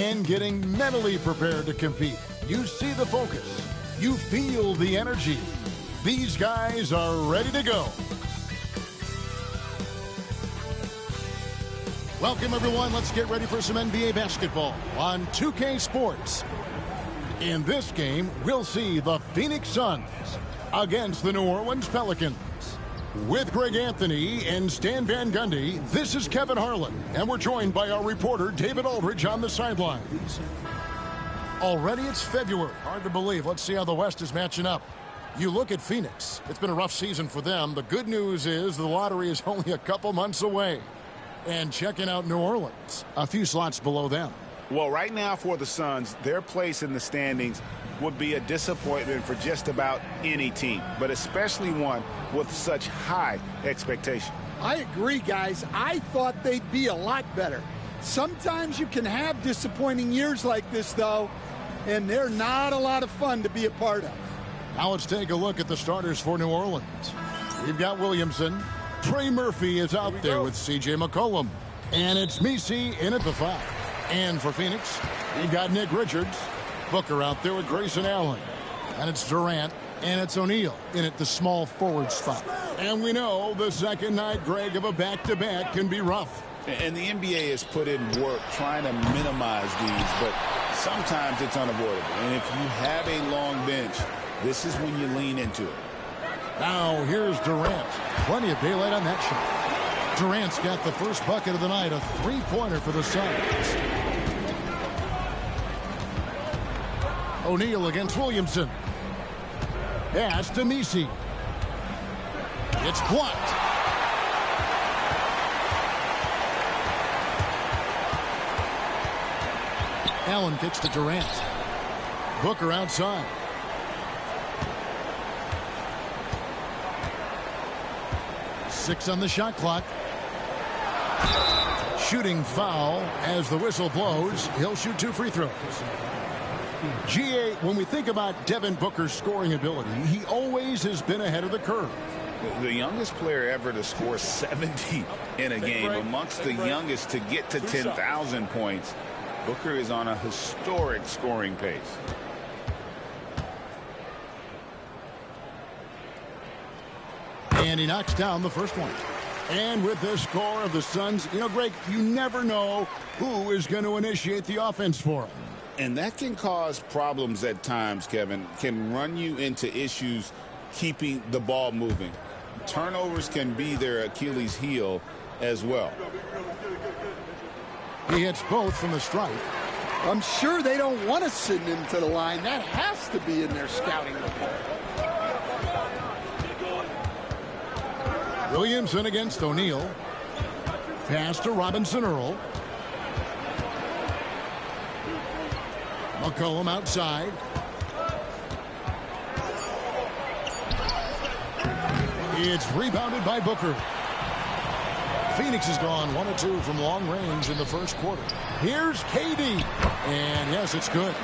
and getting mentally prepared to compete. You see the focus. You feel the energy. These guys are ready to go. Welcome, everyone. Let's get ready for some NBA basketball on 2K Sports. In this game, we'll see the Phoenix Suns against the New Orleans Pelicans. With Greg Anthony and Stan Van Gundy, this is Kevin Harlan, and we're joined by our reporter, David Aldridge, on the sidelines. Already it's February. Hard to believe. Let's see how the West is matching up. You look at Phoenix. It's been a rough season for them. The good news is the lottery is only a couple months away. And checking out New Orleans, a few slots below them. Well, right now for the Suns, their place in the standings would be a disappointment for just about any team, but especially one with such high expectation. I agree, guys. I thought they'd be a lot better. Sometimes you can have disappointing years like this, though, and they're not a lot of fun to be a part of. Now let's take a look at the starters for New Orleans. We've got Williamson. Trey Murphy is out there with C.J. McCollum. And it's Messi in at the 5. And for Phoenix, we've got Nick Richards. Booker out there with Grayson Allen. And it's Durant. And it's O'Neal in at the small forward spot. And we know the second night, Greg, of a back-to-back can be rough. And the NBA has put in work trying to minimize these, but sometimes it's unavoidable. And if you have a long bench, this is when you lean into it. Now here's Durant. Plenty of daylight on that shot. Durant's got the first bucket of the night, a three-pointer for the Suns. O'Neal against Williamson. Pass to Messi. It's blocked. Allen kicks to Durant. Booker outside. Six on the shot clock. Shooting foul as the whistle blows. He'll shoot 2 free throws. GA, when we think about Devin Booker's scoring ability, he always has been ahead of the curve. The youngest player ever to score 70 in a game, amongst the youngest to get to 10,000 points. Booker is on a historic scoring pace. And he knocks down the first one. And with the score of the Suns, you know, Greg, you never know who is going to initiate the offense for him. And that can cause problems at times, Kevin. Can run you into issues keeping the ball moving. Turnovers can be their Achilles heel as well. He hits both from the stripe. I'm sure they don't want to send him to the line. That has to be in their scouting report. Williamson against O'Neal. Pass to Robinson Earl. McCollum outside. It's rebounded by Booker. Phoenix has gone 1 of 2 from long range in the first quarter. Here's KD. And yes, it's good.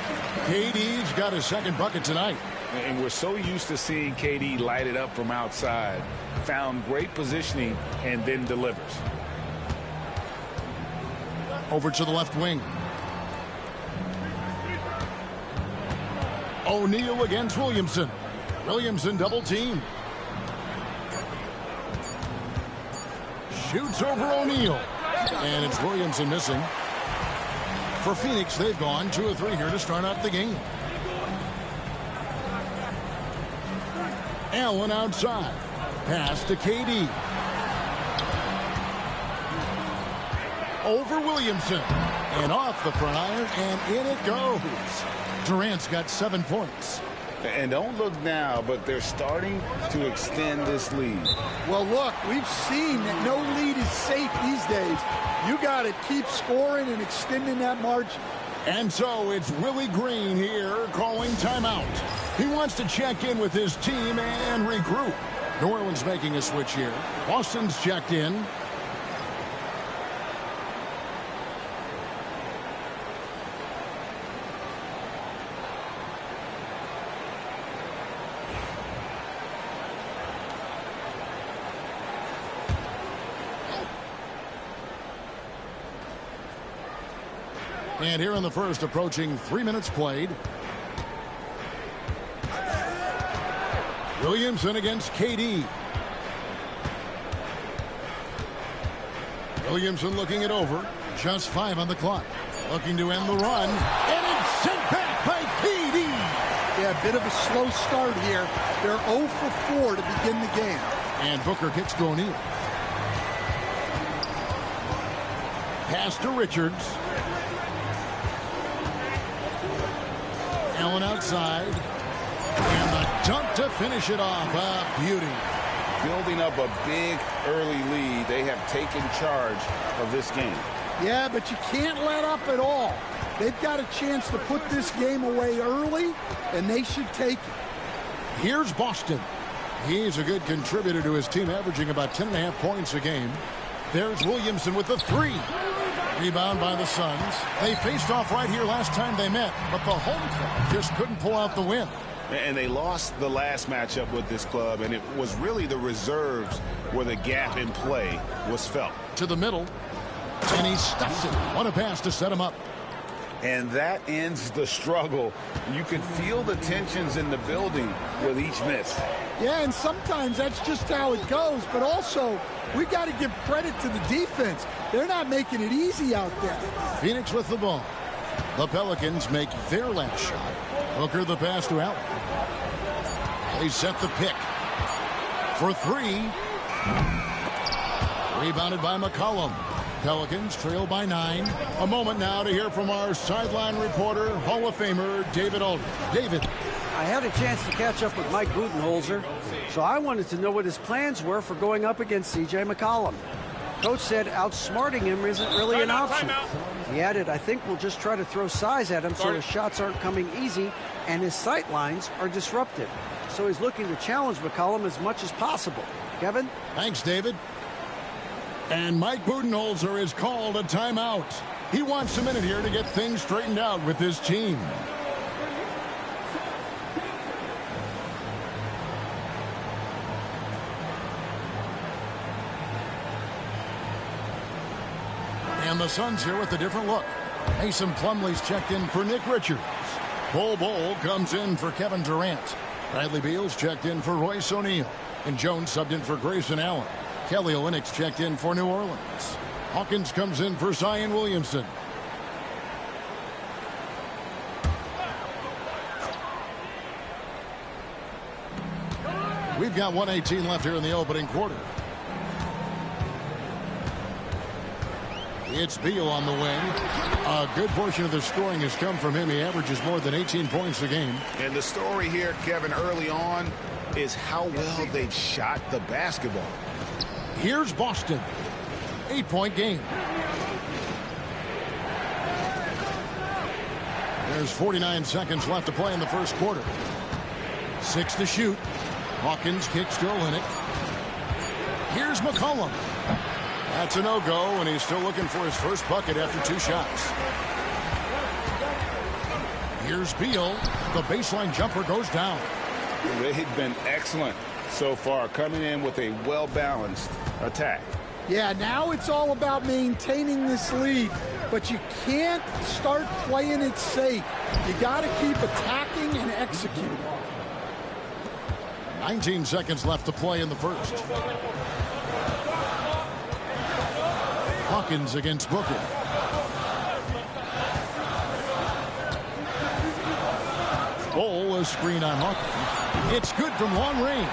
KD's got his second bucket tonight. And we're so used to seeing KD light it up from outside. Found great positioning and then delivers. Over to the left wing. O'Neal against Williamson. Williamson double team. Shoots over O'Neal. And it's Williamson missing. For Phoenix, they've gone 2 of 3 here to start out the game. Allen outside. Pass to KD. Over Williamson. And off the front iron, and in it goes. Durant's got 7 points. And don't look now, but they're starting to extend this lead. Well, look, we've seen that no lead is safe these days. You got to keep scoring and extending that margin. And so it's Willie Green here calling timeout. He wants to check in with his team and regroup. New Orleans making a switch here. Boston's checked in. And here in the first, approaching 3 minutes played. Williamson against KD. Williamson looking it over. Just 5 on the clock. Looking to end the run. And it's sent back by KD. Yeah, a bit of a slow start here. They're 0 for 4 to begin the game. And Booker kicks to O'Neal. Pass to Richards. Allen outside. And the dunk to finish it off. A beauty. Building up a big early lead. They have taken charge of this game. Yeah, but you can't let up at all. They've got a chance to put this game away early, and they should take it. Here's Boston. He's a good contributor to his team, averaging about 10.5 points a game. There's Williamson with the 3. Rebound by the Suns. They faced off right here last time they met, but the home club just couldn't pull out the win. And they lost the last matchup with this club, and it was really the reserves where the gap in play was felt. To the middle, and he stuffs it. What a pass to set him up. And that ends the struggle. You can feel the tensions in the building with each miss. Yeah, and sometimes that's just how it goes, but also we got to give credit to the defense. They're not making it easy out there. Phoenix with the ball. The Pelicans make their last shot. Booker the pass to Allen. They set the pick for 3. Rebounded by McCollum. Pelicans trail by 9. A moment now to hear from our sideline reporter, Hall of Famer David Aldridge. David. I had a chance to catch up with Mike Budenholzer, so I wanted to know what his plans were for going up against C.J. McCollum. Coach said outsmarting him isn't really an option. He added, I think we'll just try to throw size at him so his shots aren't coming easy and his sight lines are disrupted. So he's looking to challenge McCollum as much as possible. Kevin? Thanks, David. And Mike Budenholzer has called a timeout. He wants a minute here to get things straightened out with his team. And the Suns here with a different look. Mason Plumlee's checked in for Nick Richards. Bol comes in for Kevin Durant. Bradley Beal's checked in for Royce O'Neal. And Jones subbed in for Grayson Allen. Kelly Olynyk's checked in for New Orleans. Hawkins comes in for Zion Williamson. We've got 1:18 left here in the opening quarter. It's Beal on the wing. A good portion of the scoring has come from him. He averages more than 18 points a game. And the story here, Kevin, early on is how well they've shot the basketball. Here's Boston. 8-point game. There's 49 seconds left to play in the first quarter. 6 to shoot. Hawkins kicks to Olinick. Here's McCollum. That's a no-go, and he's still looking for his first bucket after 2 shots. Here's Beal. The baseline jumper goes down. They've been excellent so far, coming in with a well-balanced attack. Yeah, now it's all about maintaining this lead, but you can't start playing it safe. You got to keep attacking and executing. 19 seconds left to play in the first. Hawkins against Booker. Bol, a screen on Hawkins. It's good from long range.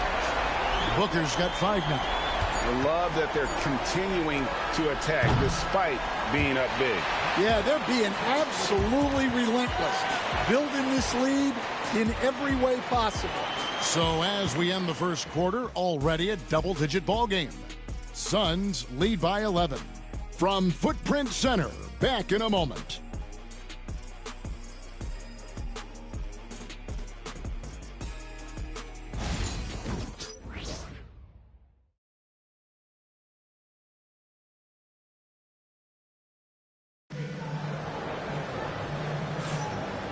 Booker's got 5 now. I love that they're continuing to attack despite being up big. Yeah, they're being absolutely relentless, building this lead in every way possible. So as we end the first quarter, already a double-digit ball game. Suns lead by 11. From Footprint Center, back in a moment.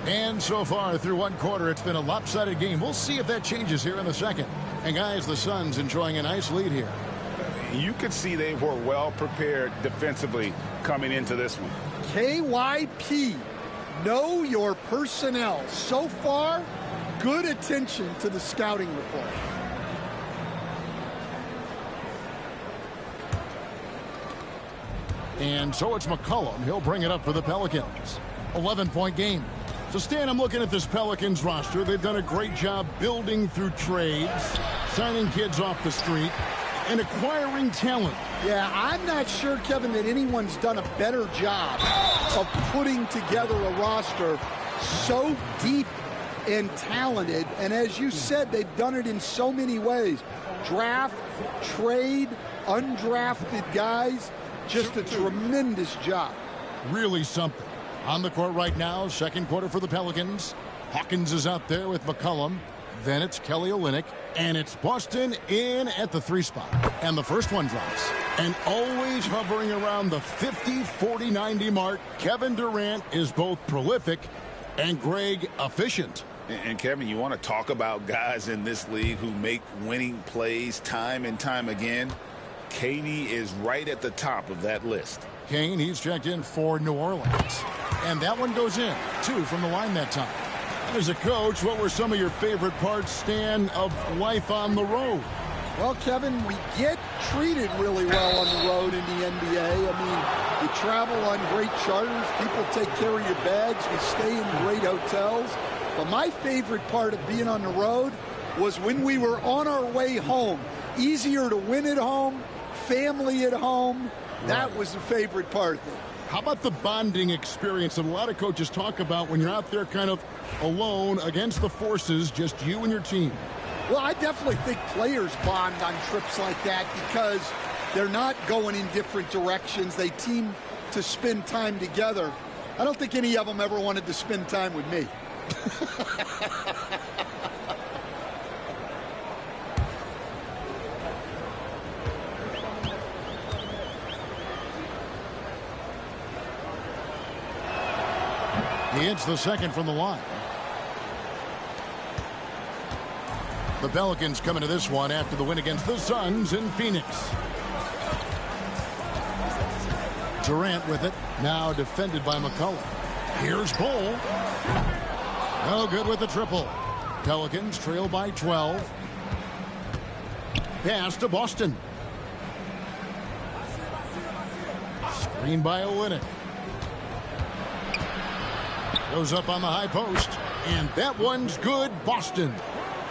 And so far through one quarter, it's been a lopsided game. We'll see if that changes here in the second. And guys, the Suns enjoying a nice lead here. You could see they were well prepared defensively coming into this one. KYP, know your personnel. So far, good attention to the scouting report. And so it's McCollum. He'll bring it up for the Pelicans. 11-point game. So, Stan, I'm looking at this Pelicans roster. They've done a great job building through trades, signing kids off the street, and acquiring talent. Yeah, I'm not sure, Kevin, that anyone's done a better job of putting together a roster so deep and talented. And as you said, they've done it in so many ways. Draft, trade, undrafted guys. Just a tremendous job. Really something. On the court right now, second quarter for the Pelicans. Hawkins is out there with McCollum. Then it's Kelly Olynyk. And it's Boston in at the 3 spot. And the first one drops. And always hovering around the 50, 40, 90 mark, Kevin Durant is both prolific and Greg efficient. And Kevin, you want to talk about guys in this league who make winning plays time and time again? KD is right at the top of that list. Kane, he's checked in for New Orleans. And that one goes in. 2 from the line that time. As a coach, what were some of your favorite parts, Stan, of life on the road? Well, Kevin, we get treated really well on the road in the NBA. I mean, we travel on great charters. People take care of your bags. We stay in great hotels. But my favorite part of being on the road was when we were on our way home. Easier to win at home, family at home. That was the favorite part of it. How about the bonding experience that a lot of coaches talk about when you're out there kind of alone against the forces, just you and your team? Well, I definitely think players bond on trips like that because they're not going in different directions. They team to spend time together. I don't think any of them ever wanted to spend time with me. He hits the second from the line. The Pelicans coming to this one after the win against the Suns in Phoenix. Durant with it, now defended by McCollum. Here's Bull. No good with the triple. Pelicans trail by 12. Pass to Boston. Screen by Olynyk. Goes up on the high post. And that one's good, Boston.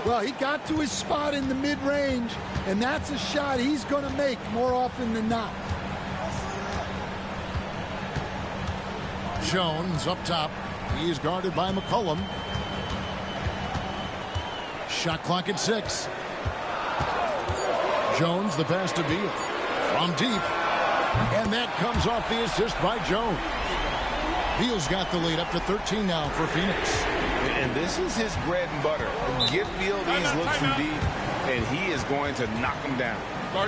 Well, he got to his spot in the mid-range, and that's a shot he's going to make more often than not. Jones up top. He's guarded by McCollum. Shot clock at 6. Jones, the pass to Beal. From deep. And that comes off the assist by Jones. Beal's got the lead up to 13 now for Phoenix. And this is his bread and butter. Give Beal these looks from deep, and he is going to knock them down.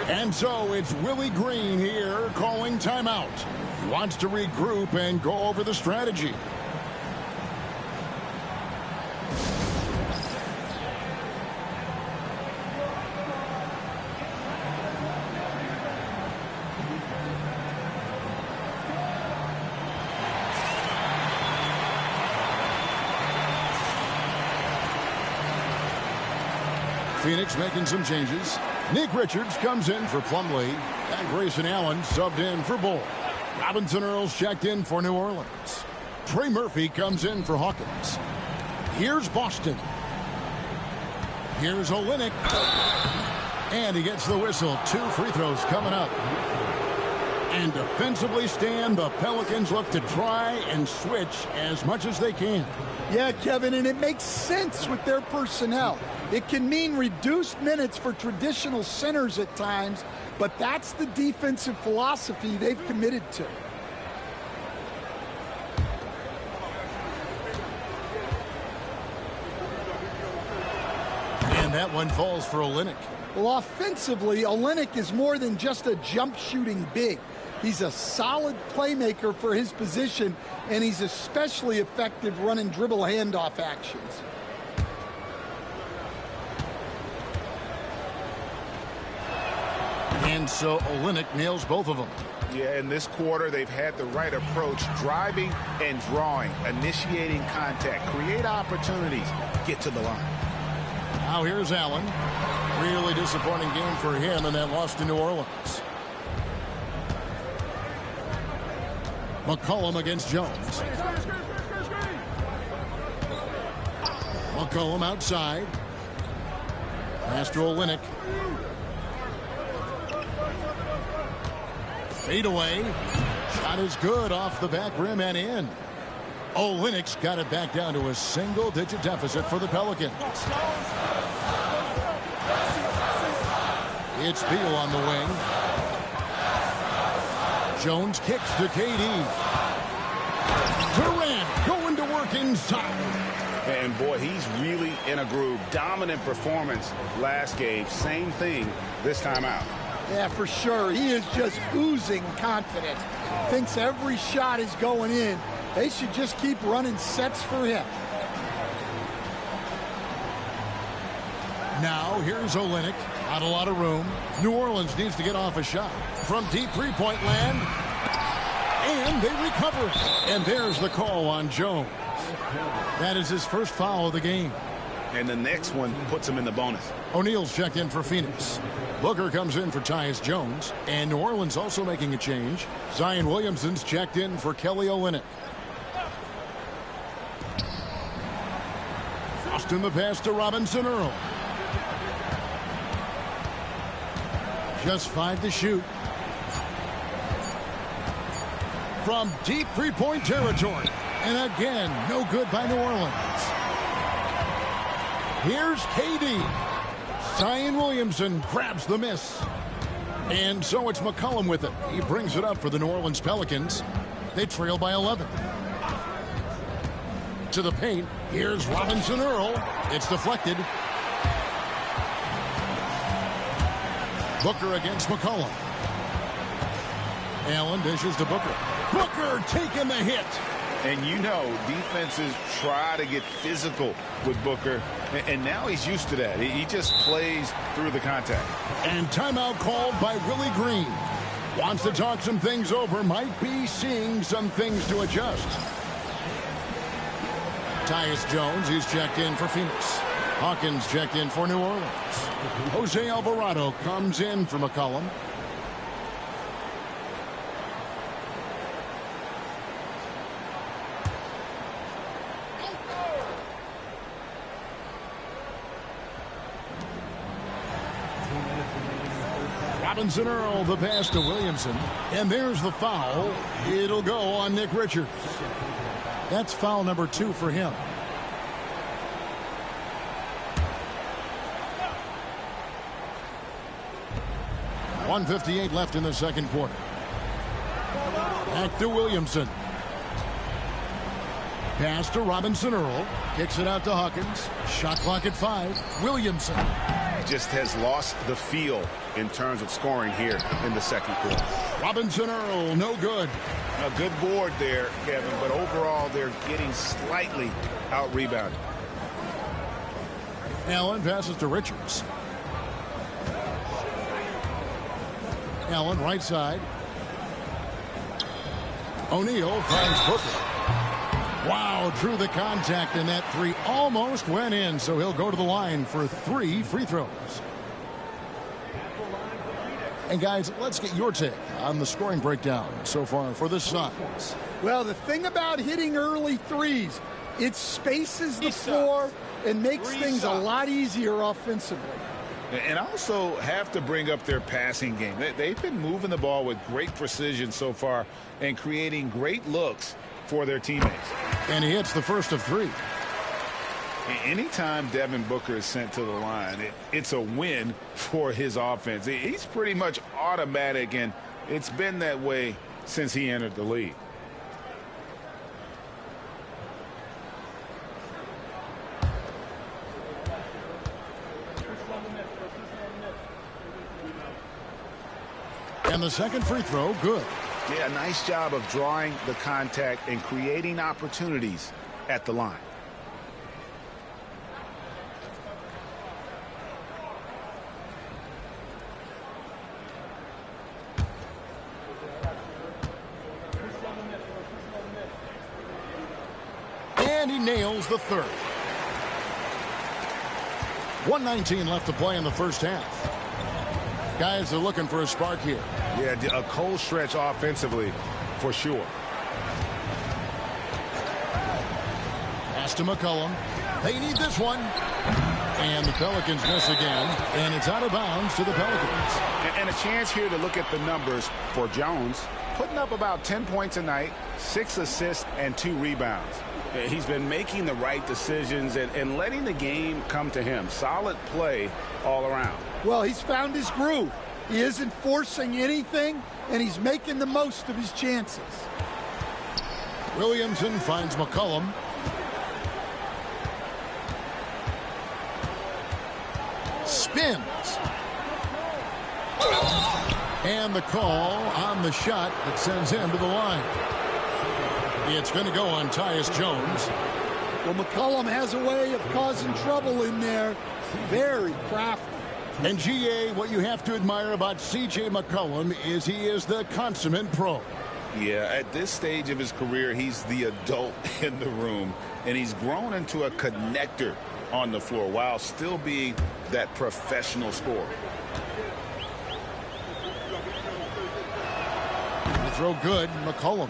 And so it's Willie Green here calling timeout. He wants to regroup and go over the strategy. Phoenix making some changes. Nick Richards comes in for Plumlee. And Grayson Allen subbed in for Bull. Robinson Earls checked in for New Orleans. Trey Murphy comes in for Hawkins. Here's Boston. Here's Olynyk. And he gets the whistle. 2 free throws coming up. And defensively, Stan, the Pelicans look to try and switch as much as they can. Yeah, Kevin, and it makes sense with their personnel. It can mean reduced minutes for traditional centers at times, but that's the defensive philosophy they've committed to. And that one falls for Olynyk. Well, offensively, Olynyk is more than just a jump shooting big. He's a solid playmaker for his position, and he's especially effective running dribble handoff actions. And so Olynyk nails both of them. Yeah, in this quarter, they've had the right approach, driving and drawing, initiating contact, create opportunities, get to the line. Now here's Allen. Really disappointing game for him in that loss to New Orleans. McCollum against Jones. McCollum outside. Pass to Olynyk. Fade away. Shot is good off the back rim and in. Olynyk's got it back down to a single-digit deficit for the Pelicans. It's Beal on the wing. Jones kicks to KD. Durant going to work inside. And boy, he's really in a groove. Dominant performance last game. Same thing this time out. Yeah, for sure. He is just oozing confidence. Thinks every shot is going in. They should just keep running sets for him. Now here's Olynyk. Not a lot of room. New Orleans needs to get off a shot from deep three-point land. And they recover it. And there's the call on Jones. That is his first foul of the game. And the next one puts him in the bonus. O'Neal's checked in for Phoenix. Booker comes in for Tyus Jones. And New Orleans also making a change. Zion Williamson's checked in for Kelly Olynyk. Austin the pass to Robinson Earl. Just 5 to shoot. From deep three-point territory. And again, no good by New Orleans. Here's KD. Zion Williamson grabs the miss. And so it's McCollum with it. He brings it up for the New Orleans Pelicans. They trail by 11. To the paint. Here's Robinson Earl. It's deflected. Booker against McCollum. Allen dishes to Booker. Booker taking the hit. And you know, defenses try to get physical with Booker. And now he's used to that. He just plays through the contact. And timeout called by Willie Green. Wants to talk some things over. Might be seeing some things to adjust. Tyus Jones, he's checked in for Phoenix. Hawkins checked in for New Orleans. Jose Alvarado comes in for McCollum. Robinson Earl, the pass to Williamson. And there's the foul. It'll go on Nick Richards. That's foul number 2 for him. .158 left in the second quarter. Back to Williamson. Pass to Robinson Earl. Kicks it out to Hawkins. Shot clock at 5. Williamson. Just has lost the feel in terms of scoring here in the second quarter. Robinson Earl, no good. A good board there, Kevin, but overall they're getting slightly out-rebounded. Allen passes to Richards. Allen right side. O'Neal finds Booker. Wow, drew the contact, and that 3 almost went in, so he'll go to the line for 3 free throws. And guys, let's get your take on the scoring breakdown so far for the Suns. Well, the thing about hitting early threes, it spaces the floor and makes things a lot easier offensively. And also have to bring up their passing game. They've been moving the ball with great precision so far and creating great looks for their teammates. And he hits the first of 3. Anytime Devin Booker is sent to the line, it's a win for his offense. He's pretty much automatic, and it's been that way since he entered the league. And the second free throw, good. Yeah, nice job of drawing the contact and creating opportunities at the line. And he nails the third. 1:19 left to play in the first half. Guys are looking for a spark here. Yeah, a cold stretch offensively for sure. Pass to McCollum. They need this one. And the Pelicans miss again. And it's out of bounds to the Pelicans. And a chance here to look at the numbers for Jones. Putting up about 10 points a night, 6 assists, and 2 rebounds. He's been making the right decisions and letting the game come to him. Solid play all around. Well, he's found his groove. He isn't forcing anything, and he's making the most of his chances. Williamson finds McCollum. Spins. And the call on the shot that sends him to the line. It's going to go on Tyus Jones. Well, McCollum has a way of causing trouble in there. Very crafty. And GA, what you have to admire about C.J. McCollum is he is the consummate pro. Yeah, at this stage of his career, he's the adult in the room, and he's grown into a connector on the floor while still being that professional scorer. The throw good, McCollum.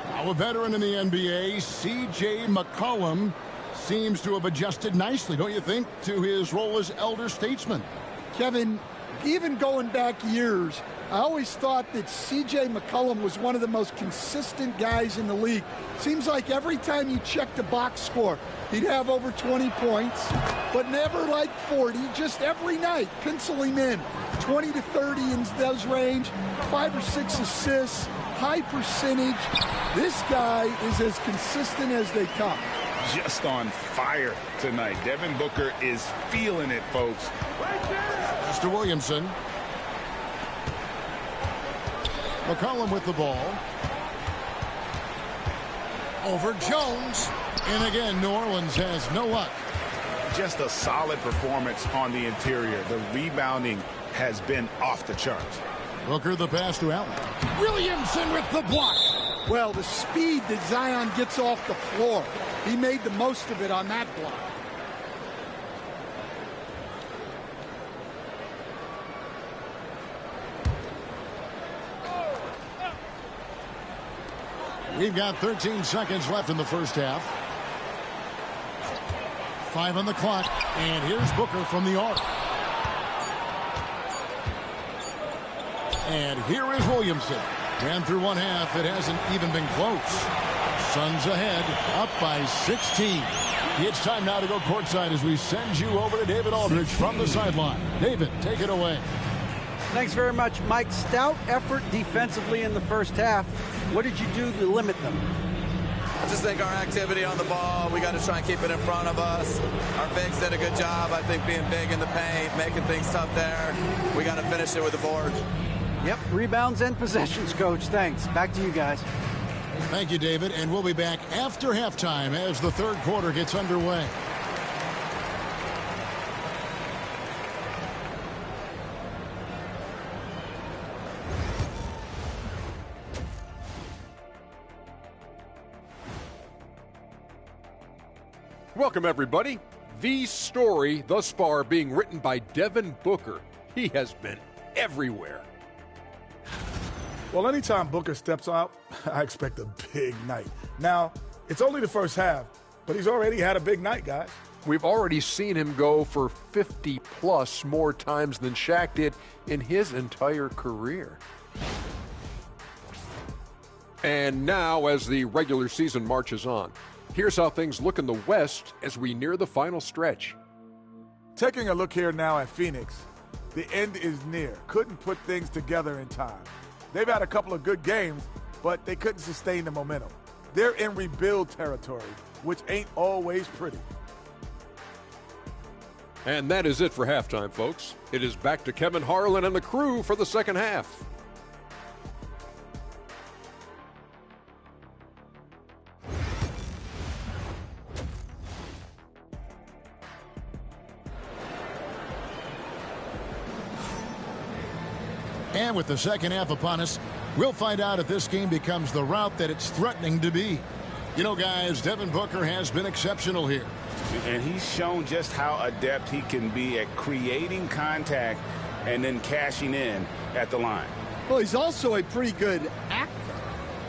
Now a veteran in the NBA, C.J. McCollum seems to have adjusted nicely, don't you think, to his role as elder statesman? Kevin, even going back years, I always thought that C.J. McCollum was one of the most consistent guys in the league. Seems like every time you check the box score, he'd have over 20 points, but never like 40, just every night. Pencil him in. 20 to 30 in those range, 5 or 6 assists, high percentage. This guy is as consistent as they come. Just on fire tonight. Devin Booker is feeling it, folks. Mr. Williamson. McCollum with the ball. Over Jones. And again, New Orleans has no luck. Just a solid performance on the interior. The rebounding has been off the charts. Booker the pass to Allen. Williamson with the block. Well, the speed that Zion gets off the floor, he made the most of it on that block. We've got 13 seconds left in the first half. 5 on the clock. And here's Booker from the arc. And here is Williamson. And through one half, it hasn't even been close. Suns ahead, up by 16. It's time now to go courtside as we send you over to David Aldridge from the sideline. David, take it away. Thanks very much, Mike. Stout effort defensively in the first half. What did you do to limit them? I just think our activity on the ball, we got to try and keep it in front of us. Our bigs did a good job, I think, being big in the paint, making things tough there. We got to finish it with the board. Yep, rebounds and possessions, Coach. Thanks. Back to you guys. Thank you, David. And we'll be back after halftime as the third quarter gets underway. Welcome, everybody. The story thus far being written by Devin Booker. He has been everywhere. Well, anytime Booker steps out, I expect a big night. Now, it's only the first half, but he's already had a big night, guys. We've already seen him go for 50-plus more times than Shaq did in his entire career. And now, as the regular season marches on, here's how things look in the West as we near the final stretch. Taking a look here now at Phoenix, the end is near. Couldn't put things together in time. They've had a couple of good games, but they couldn't sustain the momentum. They're in rebuild territory, which ain't always pretty. And that is it for halftime, folks. It is back to Kevin Harlan and the crew for the second half. And with the second half upon us, we'll find out if this game becomes the rout that it's threatening to be. You know, guys, Devin Booker has been exceptional here. And he's shown just how adept he can be at creating contact and then cashing in at the line. Well, he's also a pretty good actor.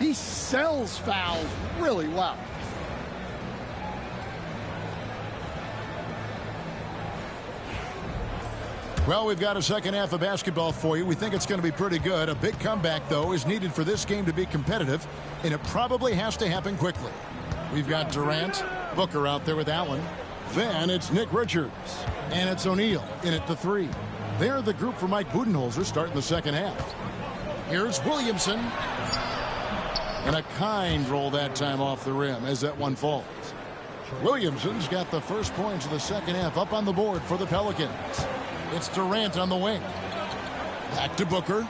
He sells fouls really well. Well, we've got a second half of basketball for you. We think it's going to be pretty good. A big comeback, though, is needed for this game to be competitive, and it probably has to happen quickly. We've got Durant, Booker out there with Allen. Then it's Nick Richards, and it's O'Neal in at the 3. They're the group for Mike Budenholzer starting the second half. Here's Williamson. And a kind roll that time off the rim as that one falls. Williamson's got the first points of the second half up on the board for the Pelicans. It's Durant on the wing. Back to Booker.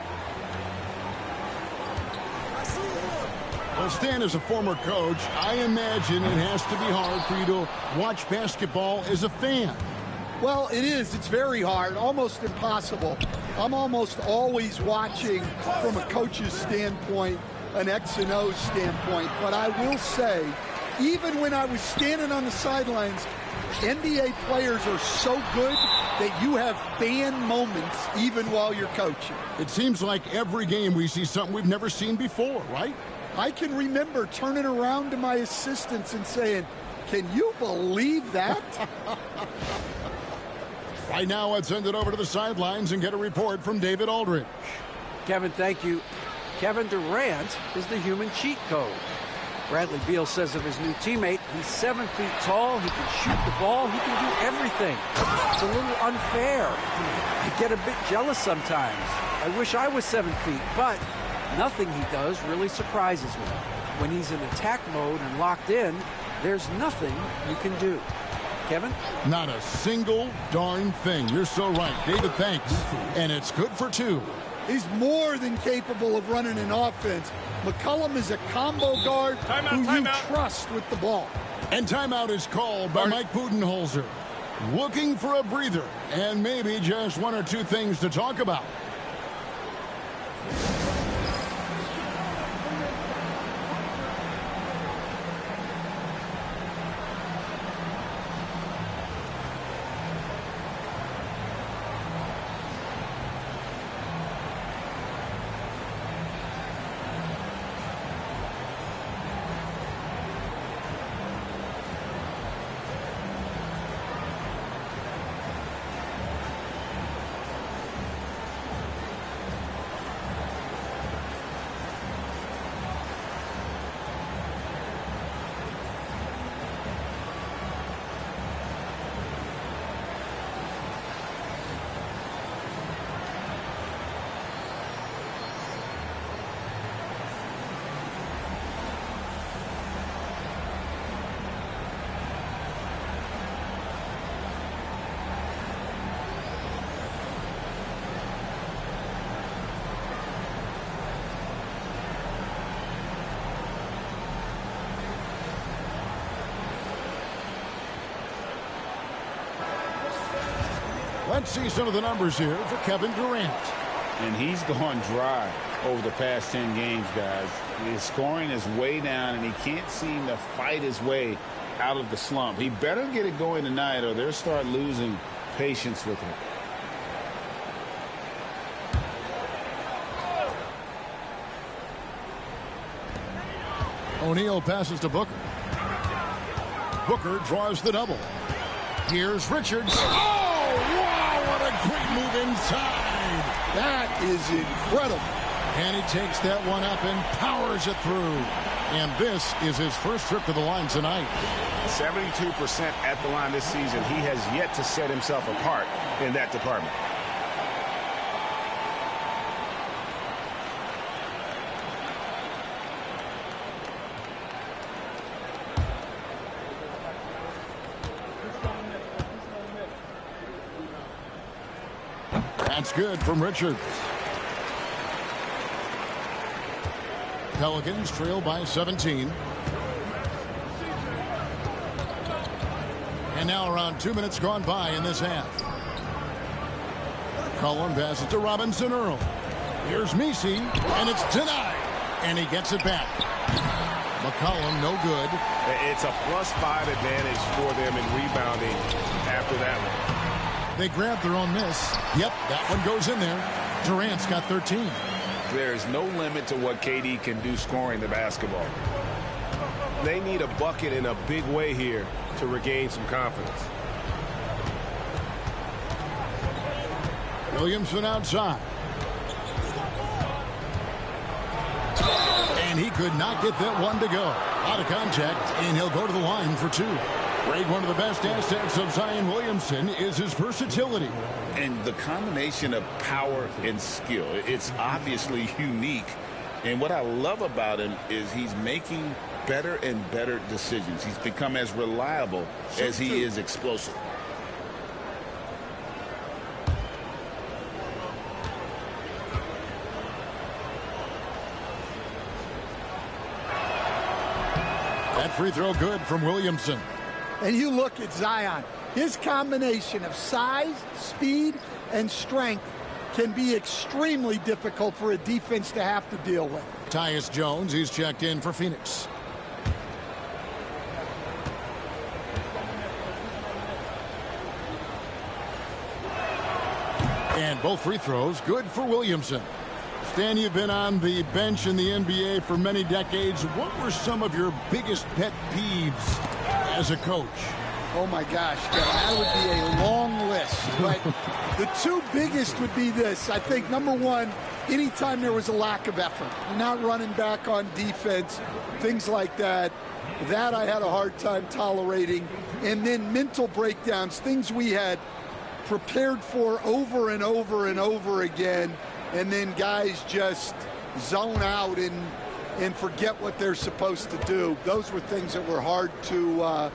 Well, Stan, as a former coach, I imagine it has to be hard for you to watch basketball as a fan. Well, it is. It's very hard, almost impossible. I'm almost always watching from a coach's standpoint, an X and O standpoint. But I will say, even when I was standing on the sidelines, NBA players are so good that you have fan moments even while you're coaching. It seems like every game we see something we've never seen before, right? I can remember turning around to my assistants and saying, "Can you believe that?" Right now, let's send it over to the sidelines and get a report from David Aldridge. Kevin, thank you. Kevin Durant is the human cheat code. Bradley Beal says of his new teammate, he's 7 feet tall, he can shoot the ball, he can do everything. It's a little unfair. I get a bit jealous sometimes. I wish I was 7 feet, but nothing he does really surprises me. When he's in attack mode and locked in, there's nothing you can do. Kevin? Not a single darn thing. You're so right. David, thanks. And it's good for 2. He's more than capable of running an offense. McCollum is a combo guard who you trust with the ball. And timeout is called by Mike Budenholzer. Looking for a breather and maybe just 1 or 2 things to talk about. Let's see some of the numbers here for Kevin Durant. And he's gone dry over the past 10 games, guys. His scoring is way down, and he can't seem to fight his way out of the slump. He better get it going tonight, or they'll start losing patience with him. O'Neal passes to Booker. Booker draws the double. Here's Richards. Oh, wow, what a great move inside. That is incredible. And he takes that one up and powers it through. And this is his first trip to the line tonight. 72% at the line this season. He has yet to set himself apart in that department. That's good from Richards. Pelicans trail by 17. And now around 2 minutes gone by in this half. Cullen passes to Robinson Earl. Here's Messi, and it's denied. And he gets it back. McCollum, no good. It's a +5 advantage for them in rebounding after that one. They grabbed their own miss. Yep, that one goes in there. Durant's got 13. There's no limit to what KD can do scoring the basketball. They need a bucket in a big way here to regain some confidence. Williamson outside. And he could not get that one to go. Out of contact, and he'll go to the line for two. Greg, one of the best assets of Zion Williamson is his versatility. And the combination of power and skill, it's obviously unique. And what I love about him is he's making better and better decisions. He's become as reliable as he is explosive. That free throw good from Williamson. And you look at Zion. His combination of size, speed, and strength can be extremely difficult for a defense to have to deal with. Tyus Jones, he's checked in for Phoenix. And both free throws good for Williamson. Stan, you've been on the bench in the NBA for many decades. What were some of your biggest pet peeves as a coach? Oh, my gosh, that would be a long list. But the two biggest would be this. I think, number one, anytime there was a lack of effort, you're not running back on defense, things like that, that I had a hard time tolerating. And then mental breakdowns, things we had prepared for over and over and over again, and then guys just zone out and forget what they're supposed to do. Those were things that were hard to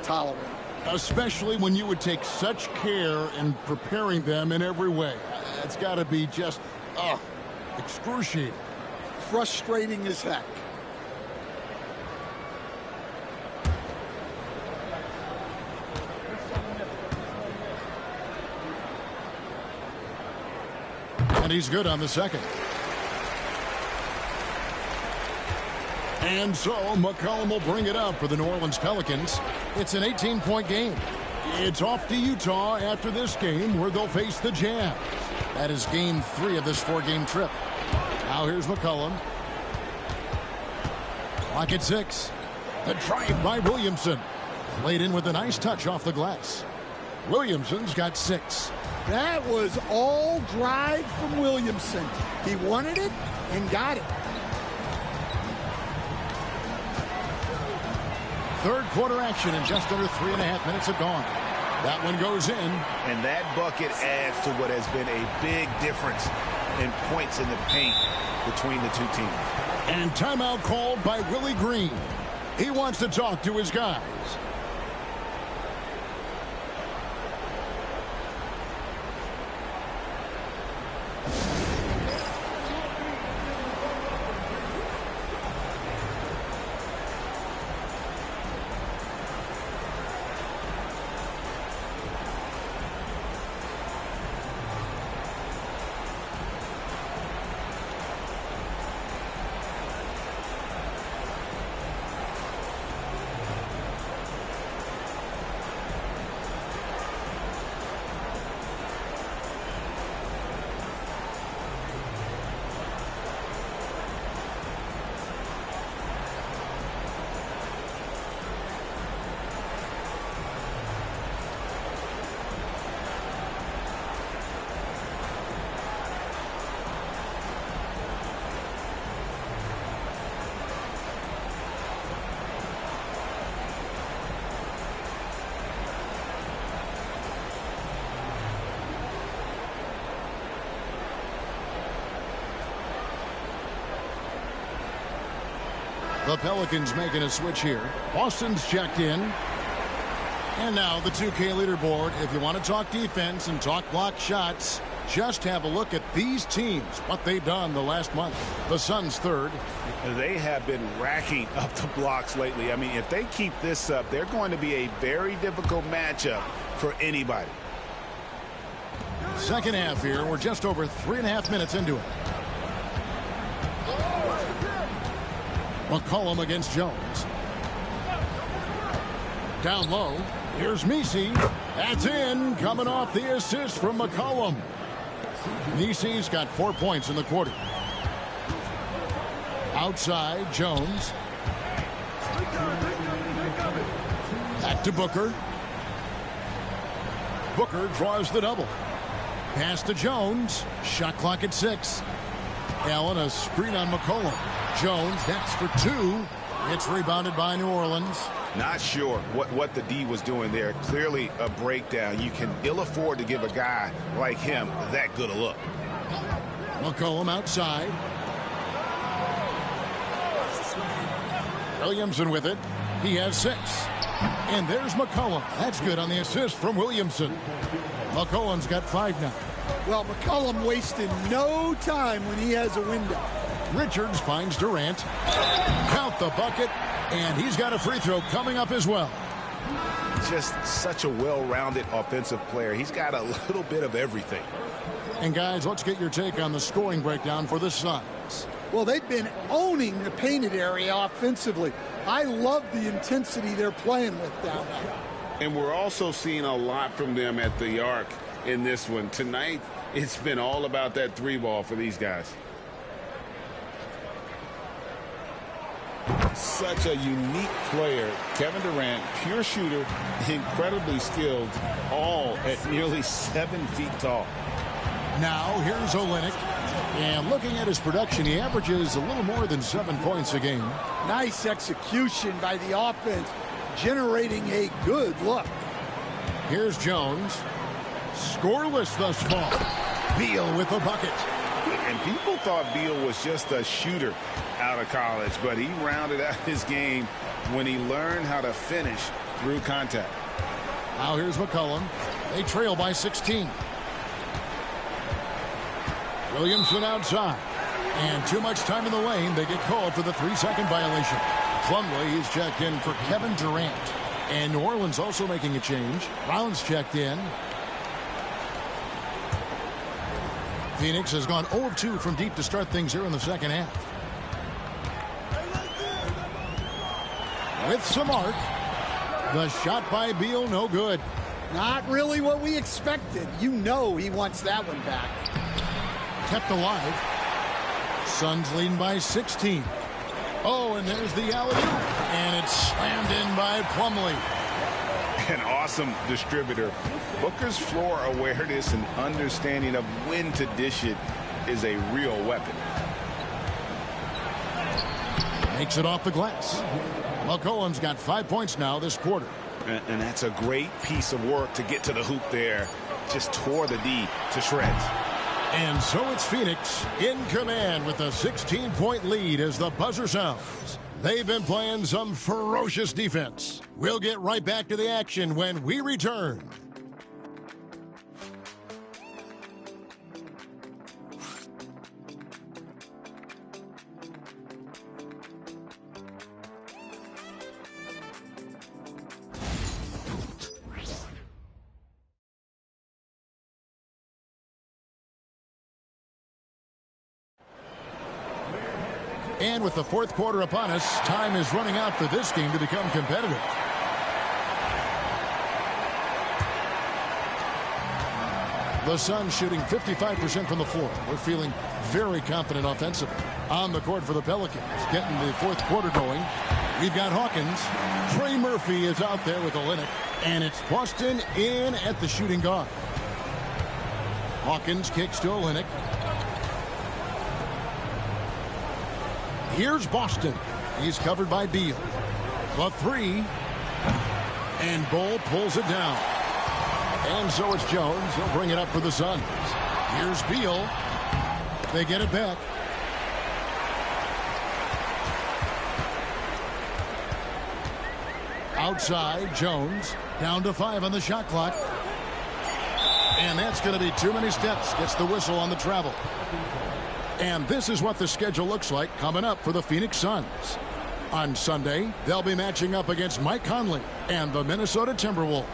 tolerate. Especially when you would take such care in preparing them in every way. It's got to be just, excruciating. Frustrating as heck. And he's good on the second. And so McCollum will bring it up for the New Orleans Pelicans. It's an 18-point game. It's off to Utah after this game where they'll face the Jazz. That is game 3 of this 4-game trip. Now here's McCollum. Clock at 6. The drive by Williamson. Played in with a nice touch off the glass. Williamson's got 6. That was all drive from Williamson. He wanted it and got it. Third quarter action and just under 3.5 minutes have gone. That one goes in. And that bucket adds to what has been a big difference in points in the paint between the two teams. And timeout called by Willie Green. He wants to talk to his guys. The Pelicans making a switch here. Boston's checked in. And now the 2K leaderboard. If you want to talk defense and talk block shots, just have a look at these teams, what they've done the last month. The Suns third. They have been racking up the blocks lately. I mean, if they keep this up, they're going to be a very difficult matchup for anybody. Second half here. We're just over 3.5 minutes into it. McCollum against Jones. Down low. Here's Messi. That's in. Coming off the assist from McCollum. Messi's got 4 points in the quarter. Outside, Jones. Back to Booker. Booker draws the double. Pass to Jones. Shot clock at 6. Allen, a screen on McCollum. Jones, that's for 2. It's rebounded by New Orleans. Not sure what the D was doing there. Clearly a breakdown. You can ill afford to give a guy like him that good a look. McCollum outside. Williamson with it. He has 6. And there's McCollum. That's good on the assist from Williamson. McCollum's got 5 now. Well, McCollum wasted no time when he has a window. Richards finds Durant. Count the bucket. And he's got a free throw coming up as well. Just such a well-rounded offensive player. He's got a little bit of everything. And guys, let's get your take on the scoring breakdown for the Suns. Well, they've been owning the painted area offensively. I love the intensity they're playing with down there. And we're also seeing a lot from them at the arc in this one. Tonight, it's been all about that 3-ball for these guys. Such a unique player. Kevin Durant, pure shooter, incredibly skilled, all at nearly 7 feet tall. Now, here's Olynyk. And looking at his production, he averages a little more than 7 points a game. Nice execution by the offense, generating a good look. Here's Jones. Scoreless thus far. Beal with the bucket. And people thought Beal was just a shooter out of college, but he rounded out his game when he learned how to finish through contact. Now here's McCollum. They trail by 16. Williamson outside. And too much time in the lane. They get called for the 3-second violation. Plumlee is checked in for Kevin Durant. And New Orleans also making a change. Brown's checked in. Phoenix has gone 0 of 2 from deep to start things here in the second half. With some arc. The shot by Beal, no good. Not really what we expected. You know he wants that one back. Kept alive. Suns leading by 16. Oh, and there's the alley-oop. And it's slammed in by Plumlee. An awesome distributor. Booker's floor awareness and understanding of when to dish it is a real weapon. Makes it off the glass. McCollum's got 5 points now this quarter. And that's a great piece of work to get to the hoop there. Just tore the D to shreds. And so it's Phoenix in command with a 16-point lead as the buzzer sounds. They've been playing some ferocious defense. We'll get right back to the action when we return. And with the fourth quarter upon us, time is running out for this game to become competitive. The Suns shooting 55% from the floor. We're feeling very confident offensively. On the court for the Pelicans, getting the fourth quarter going. We've got Hawkins. Trey Murphy is out there with Olynyk. And it's Boston in at the shooting guard. Hawkins kicks to Olynyk. Here's Boston. He's covered by Beal. The 3. And Bull pulls it down. And so it's Jones. He'll bring it up for the Suns. Here's Beal. They get it back. Outside, Jones. Down to 5 on the shot clock. And that's going to be too many steps. Gets the whistle on the travel. And this is what the schedule looks like coming up for the Phoenix Suns. On Sunday, they'll be matching up against Mike Conley and the Minnesota Timberwolves.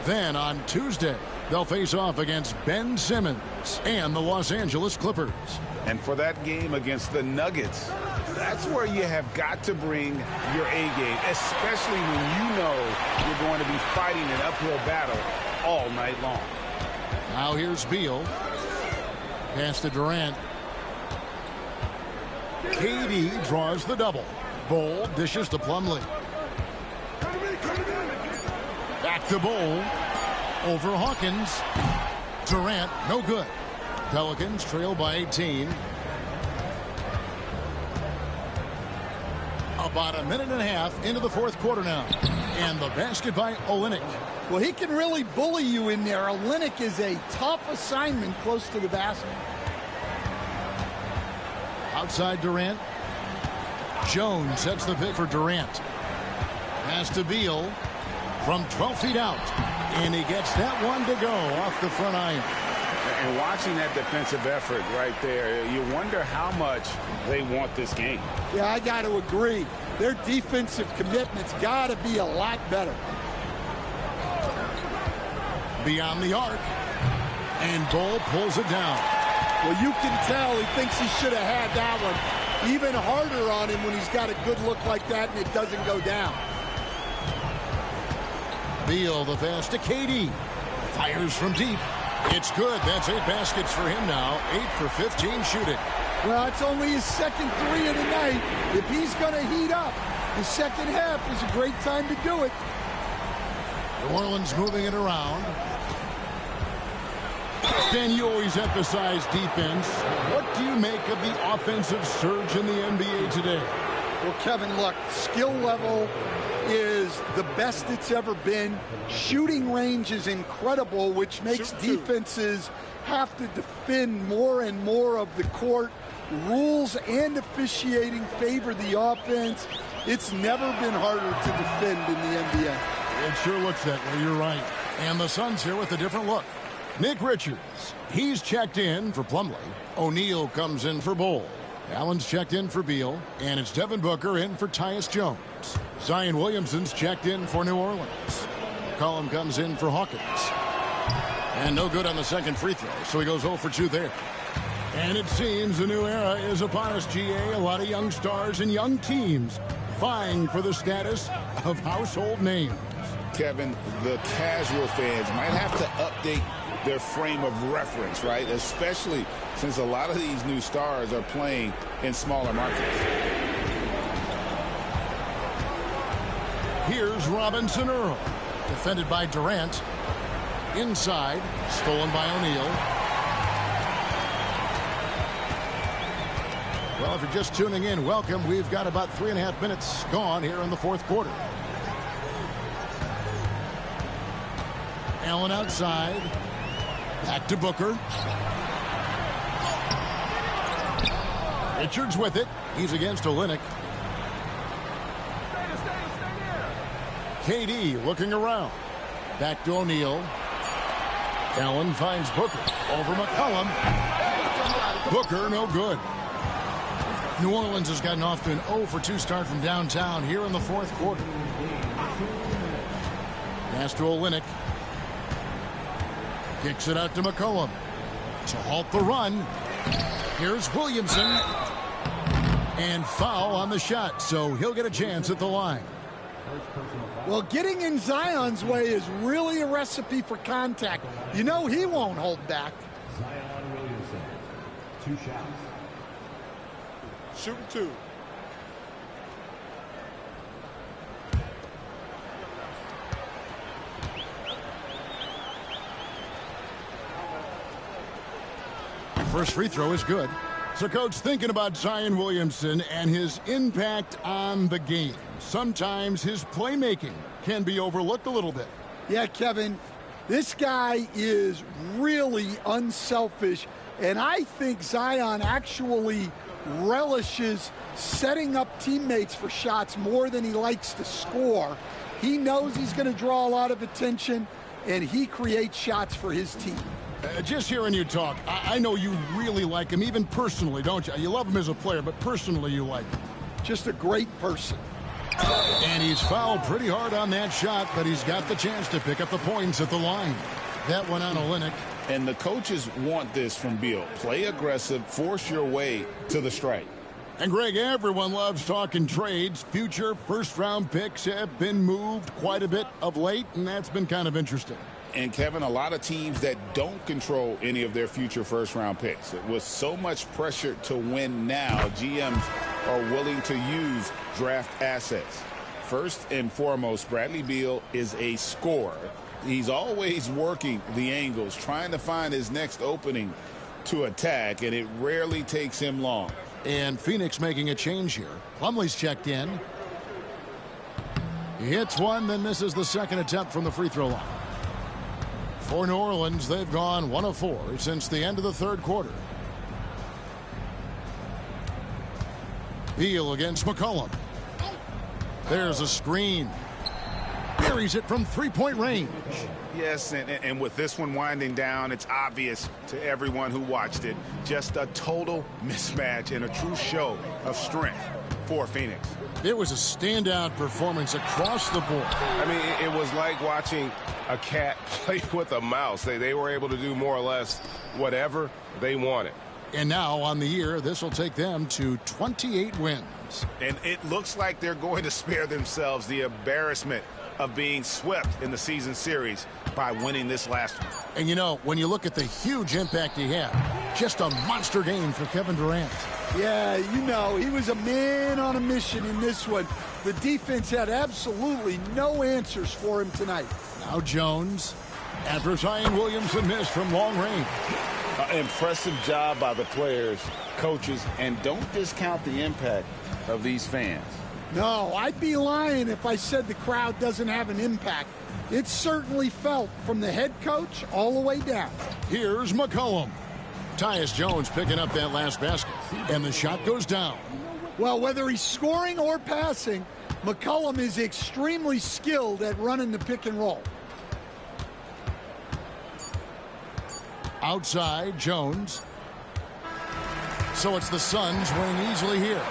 Then on Tuesday, they'll face off against Ben Simmons and the Los Angeles Clippers. And for that game against the Nuggets, That's where you have got to bring your A game, especially when you know you're going to be fighting an uphill battle all night long. Now here's Beal. Pass to Durant. KD draws the double. Bol dishes to Plumlee. Back to Bol. Over Hawkins. Durant, no good. Pelicans trail by 18. About a minute and a half into the fourth quarter now. And the basket by Olynyk. Well, he can really bully you in there. Olynyk is a tough assignment close to the basket. Outside Durant. Jones sets the pick for Durant. Pass to Beal from 12 feet out. And he gets that one to go off the front iron. And watching that defensive effort right there, you wonder how much they want this game. Yeah, I got to agree. Their defensive commitment's got to be a lot better. Beyond the arc. And Bol pulls it down. Well, you can tell he thinks he should have had that one. Even harder on him when he's got a good look like that and it doesn't go down. Beal, the pass to KD. Fires from deep. It's good. That's 8 baskets for him now. 8 for 15 shooting. Well, it's only his second 3 of the night. If he's going to heat up, the second half is a great time to do it. New Orleans moving it around. Stan, you always emphasize defense. What do you make of the offensive surge in the NBA today? Well, Kevin, look, skill level is the best it's ever been. Shooting range is incredible, which makes defenses have to defend more and more of the court. Rules and officiating favor the offense. It's never been harder to defend in the NBA. It sure looks that way. You're right. And the Suns here with a different look. Nick Richards, he's checked in for Plumlee. O'Neal comes in for Bol. Allen's checked in for Beal. And it's Devin Booker in for Tyus Jones. Zion Williamson's checked in for New Orleans. McCollum comes in for Hawkins. And no good on the second free throw, so he goes 0 for 2 there. And it seems a new era is upon us, GA. A lot of young stars and young teams vying for the status of household names. Kevin, the casual fans might have to update their frame of reference, right? Especially since a lot of these new stars are playing in smaller markets. Here's Robinson Earl. Defended by Durant. Inside. Stolen by O'Neal. Well, if you're just tuning in, welcome. We've got about 3.5 minutes gone here in the fourth quarter. Allen outside. Back to Booker. Richards with it. He's against Olynyk. KD looking around. Back to O'Neal. Allen finds Booker. Over McCollum. Booker no good. New Orleans has gotten off to an 0 for 2 start from downtown here in the fourth quarter. Pass to Olynyk. Kicks it out to McCollum. To halt the run. Here's Williamson. And foul on the shot, so he'll get a chance at the line. Well, getting in Zion's way is really a recipe for contact. You know he won't hold back. Zion Williamson, 2 shots. Shooting 2. First free throw is good. So, Coach, thinking about Zion Williamson and his impact on the game, sometimes his playmaking can be overlooked a little bit. Yeah, Kevin, this guy is really unselfish, and I think Zion actually relishes setting up teammates for shots more than he likes to score. He knows he's going to draw a lot of attention, and he creates shots for his team. Just hearing you talk, I know you really like him, even personally, don't you? You love him as a player, but personally you like him. Just a great person. And he's fouled pretty hard on that shot, but he's got the chance to pick up the points at the line. That one on Olynyk. And the coaches want this from Beal. Play aggressive, force your way to the strike. And Greg, everyone loves talking trades. Future first-round picks have been moved quite a bit of late, and that's been kind of interesting. And, Kevin, a lot of teams that don't control any of their future first-round picks. With so much pressure to win now, GMs are willing to use draft assets. First and foremost, Bradley Beal is a scorer. He's always working the angles, trying to find his next opening to attack, and it rarely takes him long. And Phoenix making a change here. Plumlee's checked in. He hits one, then misses the second attempt from the free throw line. For New Orleans, they've gone 1 of 4 since the end of the third quarter. Beal against McCollum. There's a screen. Buries it from three-point range. Yes, and with this one winding down, it's obvious to everyone who watched it. Just a total mismatch and a true show of strength for Phoenix. It was a standout performance across the board. I mean, it was like watching a cat play with a mouse. They were able to do more or less whatever they wanted. And now on the year, this will take them to 28 wins. And it looks like they're going to spare themselves the embarrassment of being swept in the season series by winning this last one. And you know, when you look at the huge impact he had, just a monster game for Kevin Durant. Yeah, you know, he was a man on a mission in this one. The defense had absolutely no answers for him tonight. Now Jones, after Zion Williamson missed from long range. Impressive job by the players, coaches, and don't discount the impact of these fans. No, I'd be lying if I said the crowd doesn't have an impact. It's certainly felt from the head coach all the way down. Here's McCollum. Tyus Jones picking up that last basket, and the shot goes down. Well, whether he's scoring or passing, McCollum is extremely skilled at running the pick and roll. Outside, Jones. So it's the Suns winning easily here.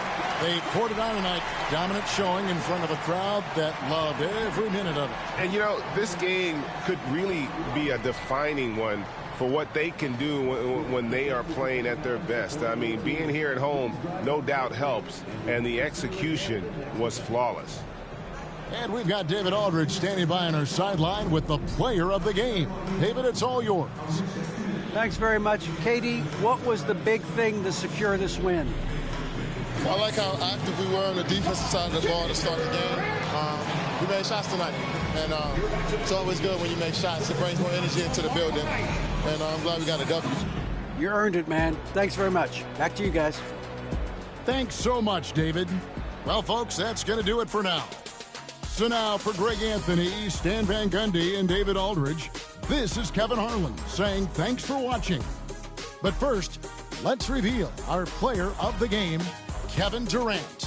They poured it on tonight. Dominant showing in front of a crowd that loved every minute of it. And, you know, this game could really be a defining one for what they can do when they are playing at their best. I mean, being here at home no doubt helps, and the execution was flawless. And we've got David Aldridge standing by on our sideline with the player of the game. David, it's all yours. Thanks very much. Katie, what was the big thing to secure this win? I like how active we were on the defensive side of the ball to start the game. We made shots tonight, and it's always good when you make shots. It brings more energy into the building, and I'm glad we got a W. You earned it, man. Thanks very much. Back to you guys. Thanks so much, David. Well, folks, that's going to do it for now. So now for Greg Anthony, Stan Van Gundy, and David Aldridge, this is Kevin Harlan saying thanks for watching. But first, let's reveal our player of the game, Kevin Durant.